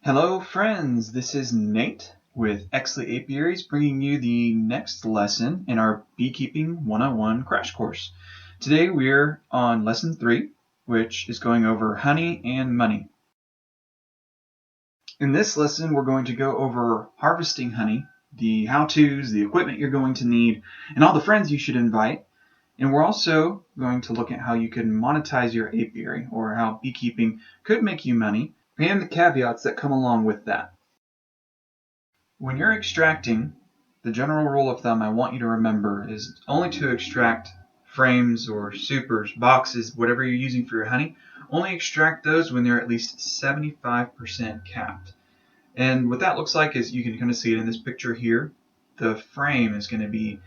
Hello friends, this is Nate with Exley Apiaries bringing you the next lesson in our Beekeeping 101 crash course. Today we're on lesson 3, which is going over honey and money. In this lesson we're going to go over harvesting honey, the how-tos, the equipment you're going to need, and all the friends you should invite. And we're also going to look at how you can monetize your apiary, or how beekeeping could make you money, and the caveats that come along with that. When you're extracting, the general rule of thumb I want you to remember is only to extract frames or supers, boxes, whatever you're using for your honey. Only extract those when they're at least 75% capped. And what that looks like is, you can kind of see it in this picture here. The frame is going to be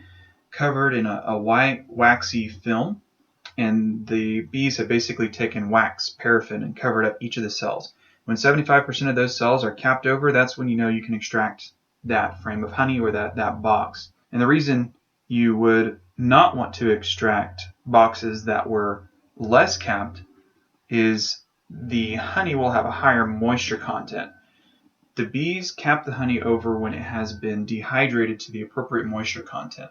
covered in a white waxy film, and the bees have basically taken wax, paraffin, and covered up each of the cells. When 75% of those cells are capped over, that's when you know you can extract that frame of honey or that box. And the reason you would not want to extract boxes that were less capped is the honey will have a higher moisture content. The bees cap the honey over when it has been dehydrated to the appropriate moisture content.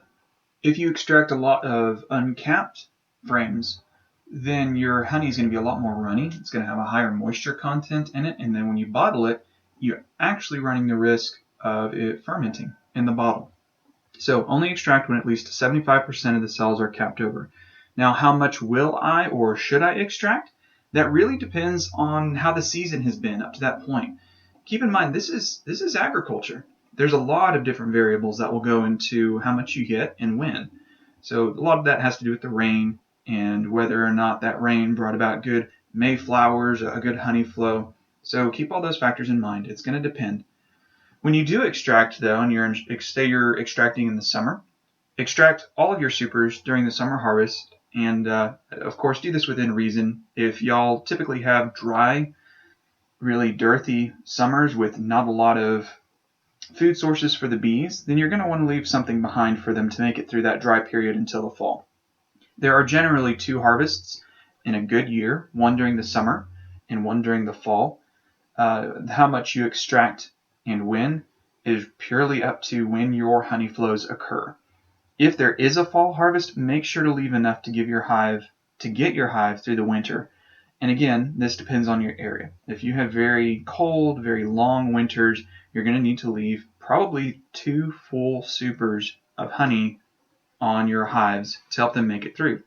If you extract a lot of uncapped frames, then your honey is going to be a lot more runny. It's going to have a higher moisture content in it, and then when you bottle it, you're actually running the risk of it fermenting in the bottle. So only extract when at least 75% of the cells are capped over. Now, how much will I or should I extract? That really depends on how the season has been up to that point. Keep in mind, this is agriculture. There's a lot of different variables that will go into how much you get and when. So a lot of that has to do with the rain and whether or not that rain brought about good mayflowers, a good honey flow. So keep all those factors in mind. It's going to depend. When you do extract, though, and say you're extracting in the summer, extract all of your supers during the summer harvest, and of course do this within reason. If y'all typically have dry, really dearthy summers with not a lot of food sources for the bees, then you're going to want to leave something behind for them to make it through that dry period until the fall. There are generally 2 harvests in a good year, one during the summer and one during the fall. How much you extract and when is purely up to when your honey flows occur. If there is a fall harvest, make sure to leave enough to get your hive through the winter. And again, this depends on your area. If you have very cold, very long winters, you're going to need to leave probably 2 full supers of honey on your hives to help them make it through.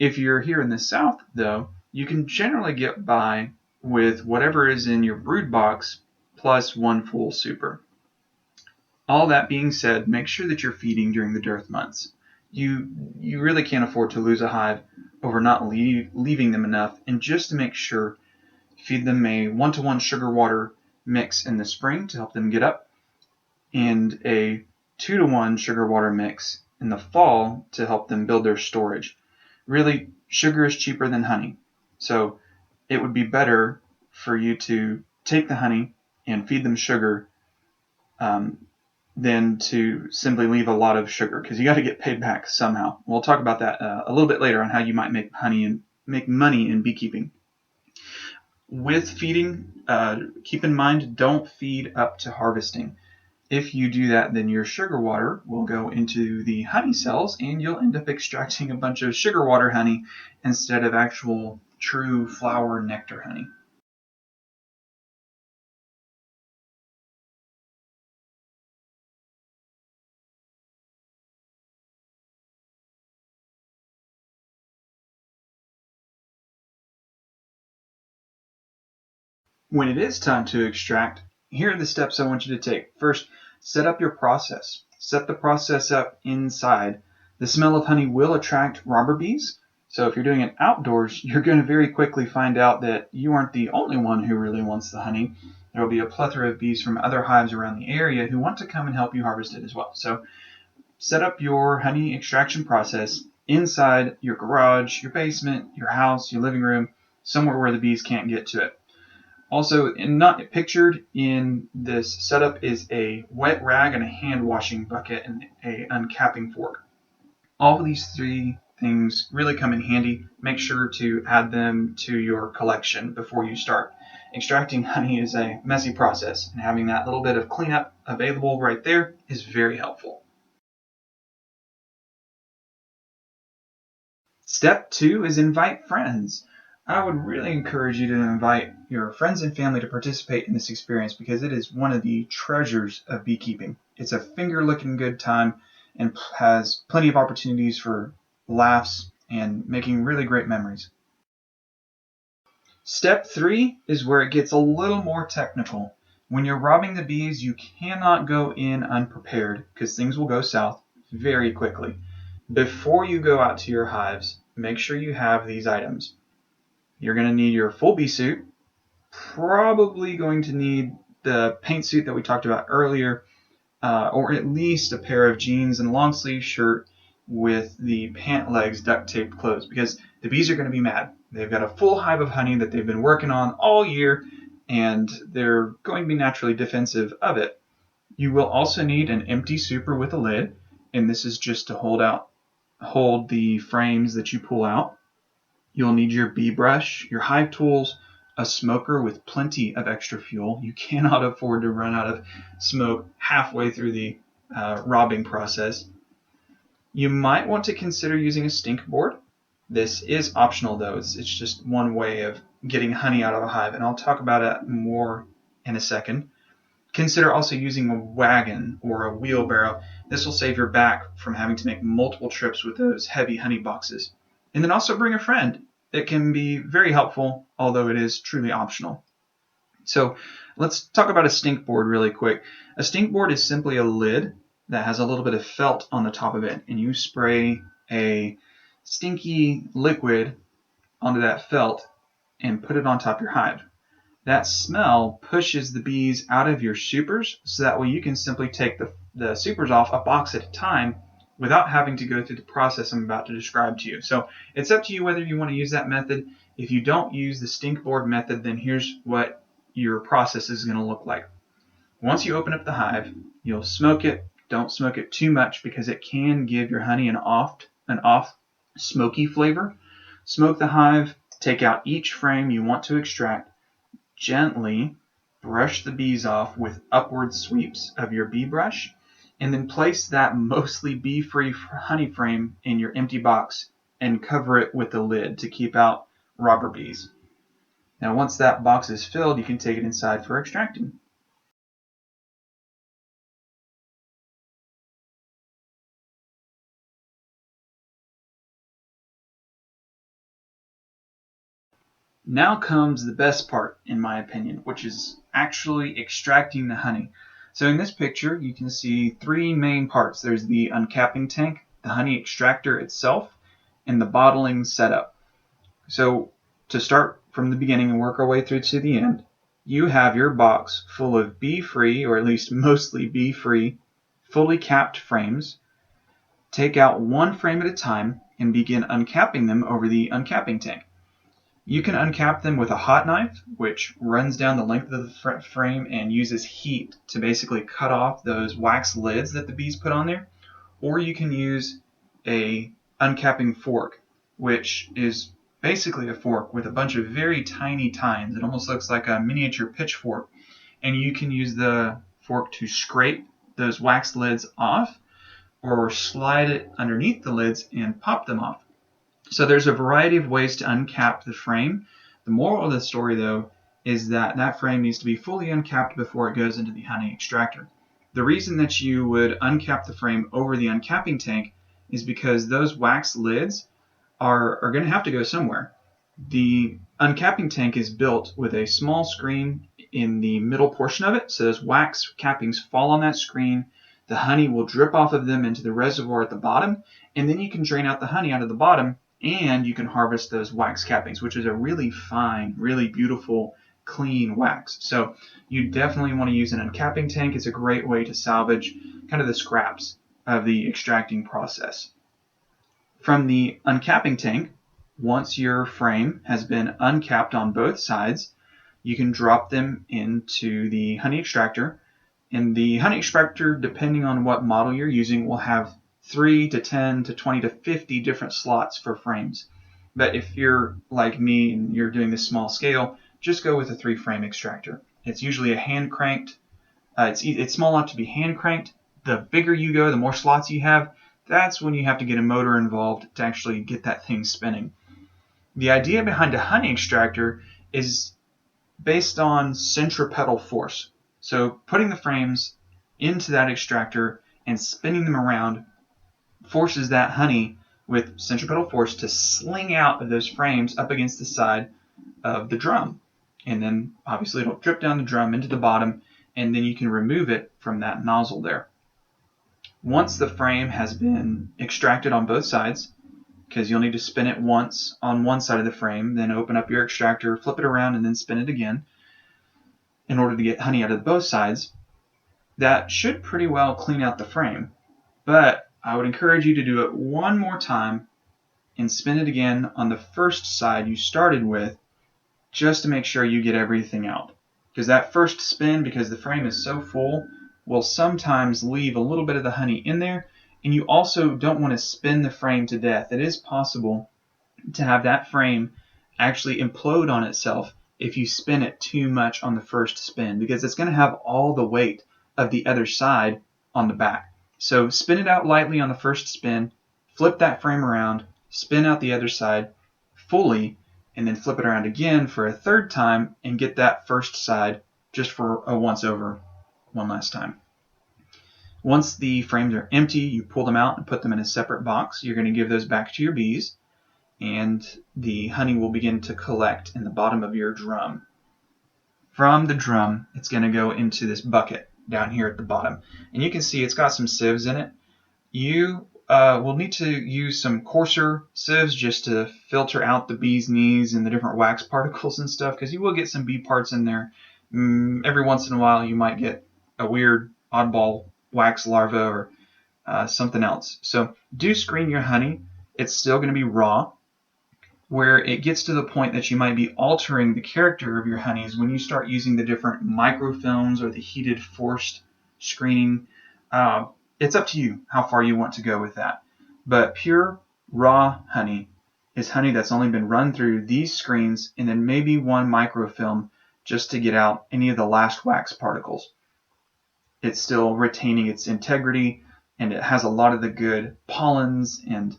If you're here in the south, though, you can generally get by with whatever is in your brood box plus 1 full super. All that being said, make sure that you're feeding during the dearth months. You really can't afford to lose a hive over not leaving them enough, and just to make sure, feed them a 1-to-1 sugar water mix in the spring to help them get up, and a 2-to-1 sugar water mix in the fall to help them build their storage. Really, sugar is cheaper than honey, so it would be better for you to take the honey and feed them sugar than to simply leave a lot of sugar, because you got to get paid back somehow. We'll talk about that a little bit later on how you might make money in beekeeping. With feeding, keep in mind, don't feed up to harvesting. If you do that, then your sugar water will go into the honey cells, and you'll end up extracting a bunch of sugar water honey instead of actual true flower nectar honey. When it is time to extract, here are the steps I want you to take. First, set up your process. Set the process up inside. The smell of honey will attract robber bees. So if you're doing it outdoors, you're going to very quickly find out that you aren't the only one who really wants the honey. There will be a plethora of bees from other hives around the area who want to come and help you harvest it as well. So set up your honey extraction process inside your garage, your basement, your house, your living room, somewhere where the bees can't get to it. Also, not pictured in this setup is a wet rag and a hand washing bucket and a uncapping fork. All of these 3 things really come in handy. Make sure to add them to your collection before you start. extracting honey is a messy process, and having that little bit of cleanup available right there is very helpful. Step 2 is invite friends. I would really encourage you to invite your friends and family to participate in this experience because it is one of the treasures of beekeeping. It's a finger-licking good time and has plenty of opportunities for laughs and making really great memories. Step 3 is where it gets a little more technical. When you're robbing the bees, you cannot go in unprepared because things will go south very quickly. Before you go out to your hives, make sure you have these items. You're going to need your full bee suit, probably going to need the paint suit that we talked about earlier, or at least a pair of jeans and a long sleeve shirt with the pant legs duct taped closed because the bees are going to be mad. They've got a full hive of honey that they've been working on all year, and they're going to be naturally defensive of it. You will also need an empty super with a lid, and this is just to hold the frames that you pull out. You'll need your bee brush, your hive tools, a smoker with plenty of extra fuel. You cannot afford to run out of smoke halfway through the robbing process. You might want to consider using a stink board. This is optional though. It's just one way of getting honey out of a hive, and I'll talk about it more in a second. Consider also using a wagon or a wheelbarrow. This will save your back from having to make multiple trips with those heavy honey boxes. And then also bring a friend. It can be very helpful, although it is truly optional. So let's talk about a stink board really quick. A stink board is simply a lid that has a little bit of felt on the top of it, and you spray a stinky liquid onto that felt and put it on top of your hive. That smell pushes the bees out of your supers, so that way you can simply take the supers off a box at a time without having to go through the process I'm about to describe to you. So it's up to you whether you want to use that method. If you don't use the stink board method, then here's what your process is going to look like. Once you open up the hive, you'll smoke it. Don't smoke it too much because it can give your honey an off smoky flavor. Smoke the hive, take out each frame you want to extract. Gently brush the bees off with upward sweeps of your bee brush, and then place that mostly bee-free honey frame in your empty box and cover it with the lid to keep out robber bees. Now once that box is filled, you can take it inside for extracting. Now comes the best part, in my opinion, which is actually extracting the honey. So in this picture, you can see three main parts. There's the uncapping tank, the honey extractor itself, and the bottling setup. So to start from the beginning and work our way through to the end, you have your box full of bee-free, or at least mostly bee-free, fully capped frames. Take out one frame at a time and begin uncapping them over the uncapping tank. You can uncap them with a hot knife, which runs down the length of the frame and uses heat to basically cut off those wax lids that the bees put on there. Or you can use a uncapping fork, which is basically a fork with a bunch of very tiny tines. It almost looks like a miniature pitchfork. And you can use the fork to scrape those wax lids off or slide it underneath the lids and pop them off. So there's a variety of ways to uncap the frame. The moral of the story, though, is that that frame needs to be fully uncapped before it goes into the honey extractor. The reason that you would uncap the frame over the uncapping tank is because those wax lids are going to have to go somewhere. The uncapping tank is built with a small screen in the middle portion of it, so those wax cappings fall on that screen. The honey will drip off of them into the reservoir at the bottom, and then you can drain out the honey out of the bottom, and you can harvest those wax cappings, which is a really fine, really beautiful, clean wax. So you definitely want to use an uncapping tank. It's a great way to salvage kind of the scraps of the extracting process. From the uncapping tank, once your frame has been uncapped on both sides, you can drop them into the honey extractor. And the honey extractor, depending on what model you're using, will have 3 to 10 to 20 to 50 different slots for frames. But if you're like me and you're doing this small scale, just go with a 3-frame extractor. It's usually a hand cranked. It's small enough to be hand cranked. The bigger you go, the more slots you have, that's when you have to get a motor involved to actually get that thing spinning. The idea behind a honey extractor is based on centripetal force. So putting the frames into that extractor and spinning them around forces that honey with centripetal force to sling out of those frames up against the side of the drum. And then obviously it'll drip down the drum into the bottom, and then you can remove it from that nozzle there. Once the frame has been extracted on both sides, because you'll need to spin it once on one side of the frame, then open up your extractor, flip it around, and then spin it again in order to get honey out of both sides, that should pretty well clean out the frame. But I would encourage you to do it one more time and spin it again on the first side you started with, just to make sure you get everything out. Because that first spin, because the frame is so full, will sometimes leave a little bit of the honey in there, and you also don't want to spin the frame to death. It is possible to have that frame actually implode on itself if you spin it too much on the first spin, because it's going to have all the weight of the other side on the back. So spin it out lightly on the first spin, flip that frame around, spin out the other side fully, and then flip it around again for a third time and get that first side just for a once over one last time. Once the frames are empty, you pull them out and put them in a separate box. You're going to give those back to your bees, and the honey will begin to collect in the bottom of your drum. From the drum, it's going to go into this bucket down here at the bottom, and you can see it's got some sieves in it. You will need to use some coarser sieves just to filter out the bee's knees and the different wax particles and stuff, because you will get some bee parts in there. Every once in a while you might get a weird oddball wax larva or something else. So do screen your honey. It's still going to be raw. Where it gets to the point that you might be altering the character of your honeys when you start using the different microfilms or the heated forced screening. It's up to you how far you want to go with that. But pure raw honey is honey that's only been run through these screens and then maybe one microfilm just to get out any of the last wax particles. It's still retaining its integrity, and it has a lot of the good pollens and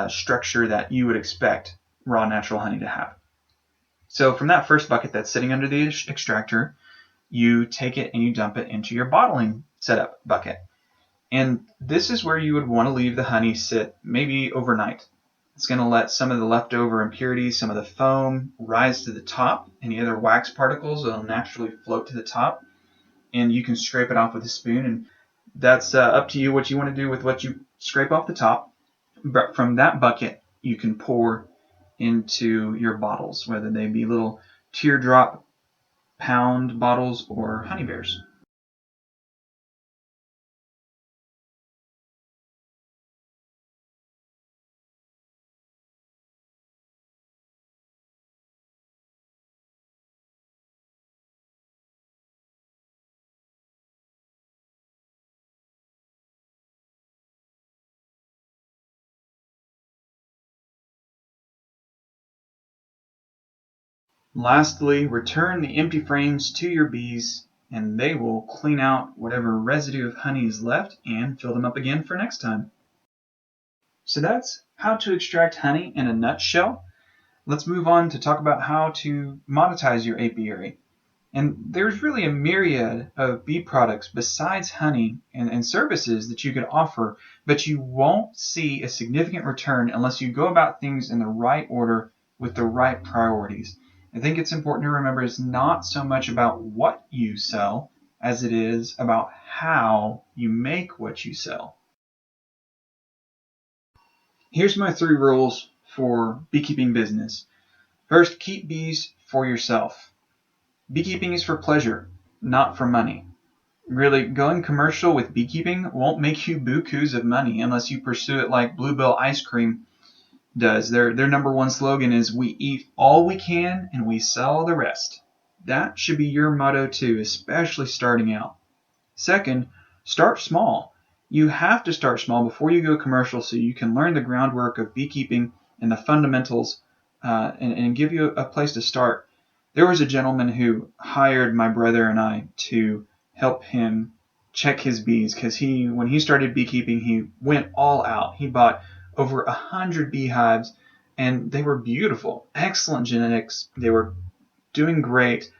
structure that you would expect raw natural honey to have. So from that first bucket that's sitting under the extractor, you take it and you dump it into your bottling setup bucket. And this is where you would want to leave the honey sit maybe overnight. It's going to let some of the leftover impurities, some of the foam, rise to the top. Any other wax particles will naturally float to the top, and you can scrape it off with a spoon. And that's up to you what you want to do with what you scrape off the top. But from that bucket, you can pour into your bottles, whether they be little teardrop pound bottles or honey bears. Lastly, return the empty frames to your bees, and they will clean out whatever residue of honey is left and fill them up again for next time. So that's how to extract honey in a nutshell. Let's move on to talk about how to monetize your apiary. And there's really a myriad of bee products besides honey and services that you could offer, but you won't see a significant return unless you go about things in the right order with the right priorities. I think it's important to remember it's not so much about what you sell as it is about how you make what you sell. Here's my 3 rules for beekeeping business. First, keep bees for yourself. Beekeeping is for pleasure, not for money. Really, going commercial with beekeeping won't make you bukus of money unless you pursue it like Bluebell Ice Cream does. Their number 1 slogan is, "We eat all we can and we sell the rest." That should be your motto too, especially starting out. Second, start small. You have to start small before you go commercial so you can learn the groundwork of beekeeping and the fundamentals and give you a place to start. There was a gentleman who hired my brother and I to help him check his bees because when he started beekeeping, he went all out. He bought over 100 beehives, and they were beautiful, excellent genetics. They were doing great.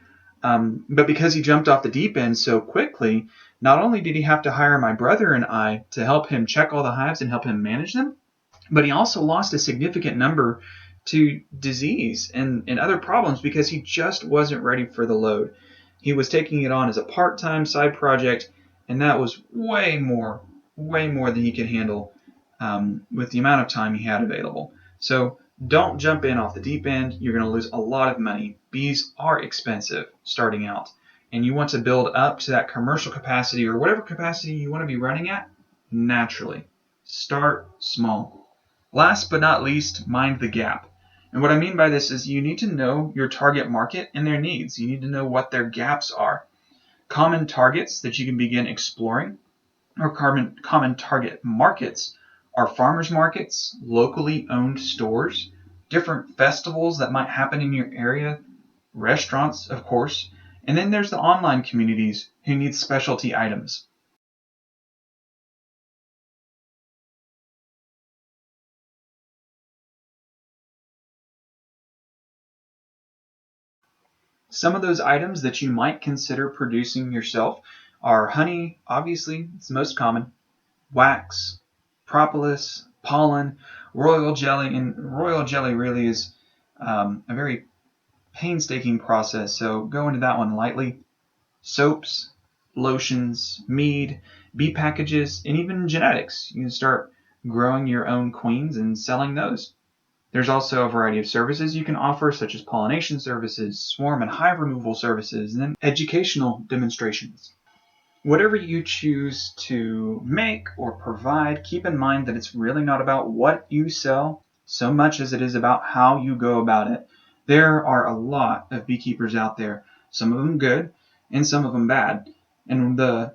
But because he jumped off the deep end so quickly, not only did he have to hire my brother and I to help him check all the hives and help him manage them, but he also lost a significant number to disease and other problems because he just wasn't ready for the load. He was taking it on as a part-time side project, and that was way more than he could handle with the amount of time he had available. So don't jump in off the deep end. You're going to lose a lot of money. Bees are expensive starting out, and you want to build up to that commercial capacity or whatever capacity you want to be running at naturally. Start small. Last but not least, mind the gap. And what I mean by this is you need to know your target market and their needs. You need to know what their gaps are. Common targets that you can begin exploring, or common target markets, are farmers markets, locally owned stores, different festivals that might happen in your area, restaurants, of course, and then there's the online communities who need specialty items. Some of those items that you might consider producing yourself are honey, obviously, it's the most common, wax, propolis, pollen, royal jelly, and royal jelly really is a very painstaking process, so go into that one lightly. Soaps, lotions, mead, bee packages, and even genetics. You can start growing your own queens and selling those. There's also a variety of services you can offer, such as pollination services, swarm and hive removal services, and then educational demonstrations. Whatever you choose to make or provide, keep in mind that it's really not about what you sell so much as it is about how you go about it. There are a lot of beekeepers out there, some of them good and some of them bad. And the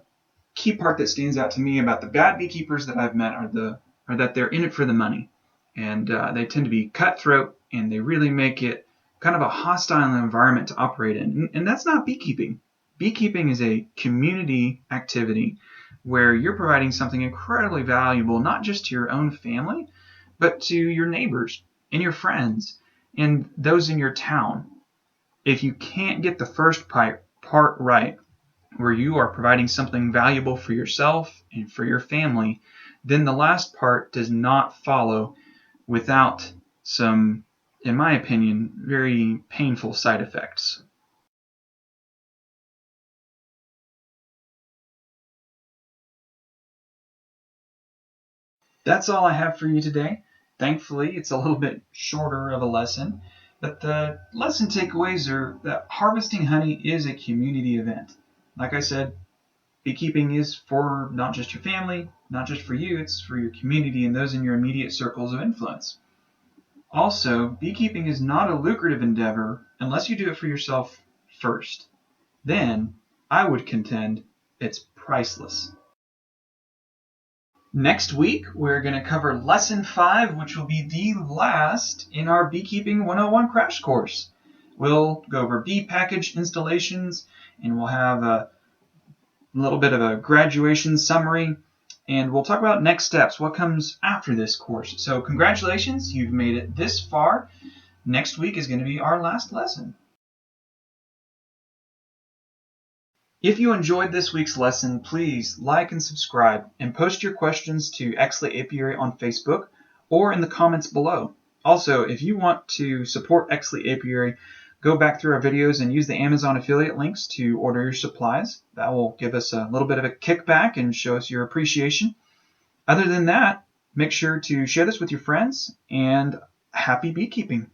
key part that stands out to me about the bad beekeepers that I've met are that they're in it for the money. And they tend to be cutthroat, and they really make it kind of a hostile environment to operate in. And that's not beekeeping. Beekeeping is a community activity where you're providing something incredibly valuable, not just to your own family, but to your neighbors and your friends and those in your town. If you can't get the first part right, where you are providing something valuable for yourself and for your family, then the last part does not follow without some, in my opinion, very painful side effects. That's all I have for you today. Thankfully, it's a little bit shorter of a lesson, but the lesson takeaways are that harvesting honey is a community event. Like I said, beekeeping is for not just your family, not just for you, it's for your community and those in your immediate circles of influence. Also, beekeeping is not a lucrative endeavor unless you do it for yourself first. Then, I would contend it's priceless. Next week, we're going to cover Lesson 5, which will be the last in our Beekeeping 101 crash course. We'll go over bee package installations, and we'll have a little bit of a graduation summary, and we'll talk about next steps, what comes after this course. So congratulations, you've made it this far. Next week is going to be our last lesson. If you enjoyed this week's lesson, please like and subscribe and post your questions to Exley Apiary on Facebook or in the comments below. Also, if you want to support Exley Apiary, go back through our videos and use the Amazon affiliate links to order your supplies. That will give us a little bit of a kickback and show us your appreciation. Other than that, make sure to share this with your friends, and happy beekeeping.